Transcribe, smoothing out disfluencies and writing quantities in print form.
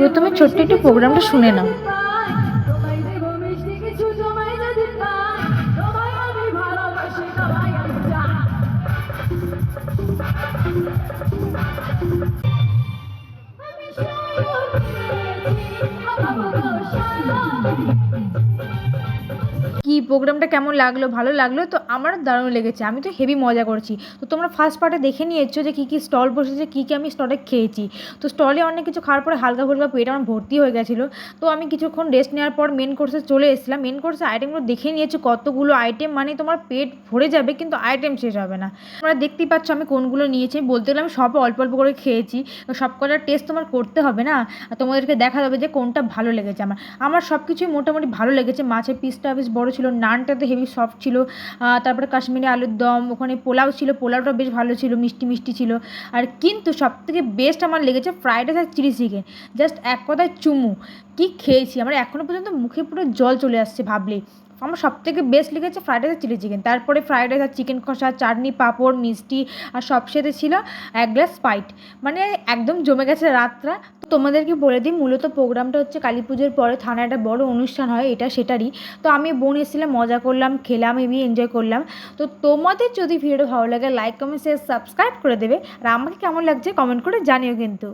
প্রথমে ছোট্ট একটু প্রোগ্রামটা শুনে নাও। কি প্রোগ্রামটা কেমন লাগলো, ভালো লাগলো? তো আমারও দারুণ লেগেছে, আমি তো হেভি মজা করছি। তো তোমরা ফার্স্ট পার্টে দেখে নিয়েছো যে কী কী স্টল বসেছে, কী কী আমি স্টলে খেয়েছি। তো স্টলে অনেক কিছু খাওয়ার পরে হালকা ফুলকা পেট আমার ভর্তি হয়ে গেছিলো। তো আমি কিছুক্ষণ রেস্ট নেওয়ার পর মেন কোর্সে চলে এসেছিলাম। মেন কোর্সে আইটেমগুলো দেখে নিয়েছো, কতগুলো আইটেম, মানে তোমার পেট ভরে যাবে কিন্তু আইটেম শেষ হবে না। তোমরা দেখতেই পাচ্ছ আমি কোনগুলো নিয়েছি। বলতে গেলে আমি সব অল্প অল্প করে খেয়েছি। সব কটার টেস্ট তোমার করতে হবে না, আর তোমাদেরকে দেখা যাবে যে কোনটা ভালো লেগেছে আমার। আমার সব কিছুই মোটামুটি ভালো লেগেছে। মাছের পিসটা বেশ বড় ছিল, নানটা তো হেভি সফট ছিল। তারপরে কাশ্মীরি আলুর দম, ওখানে পোলাও ছিল, পোলাওটা বেশ ভালো ছিল, মিষ্টি মিষ্টি ছিল। আর কিন্তু সবথেকে বেস্ট আমার লেগেছে ফ্রাইড রাইস আর চিলি চিকেন। জাস্ট এক কথায় চুমু। কি খেয়েছি, আমার এখনও পর্যন্ত মুখে পুরো জল চলে আসছে ভাবলেই। আমার সবথেকে বেস্ট লেগেছে ফ্রাইড রাইস আর চিলি চিকেন। তারপরে ফ্রাইড রাইস আর চিকেন কষা, চাটনি, পাঁপড়, মিষ্টি, আর সবশেষে ছিল এক গ্লাস স্প্রাইট। মানে একদম জমে গেছে রাতটা। তো তোমাদেরকে বলে দিই, মূলত প্রোগ্রামটা হচ্ছে কালী পুজোর পরে থানায় একটা বড় অনুষ্ঠান হয়, এটা সেটারই। তো আমি বোন এসেছিলাম, মজা করলাম, খেলাম, হেভি এনজয় করলাম। তো তোমাদের যদি ভিডিওটা ভালো লাগে লাইক কমেন্ট শেয়ার সাবস্ক্রাইব করে দেবে। আর আমাকে কেমন লাগছে কমেন্ট করে জানিও কিন্তু।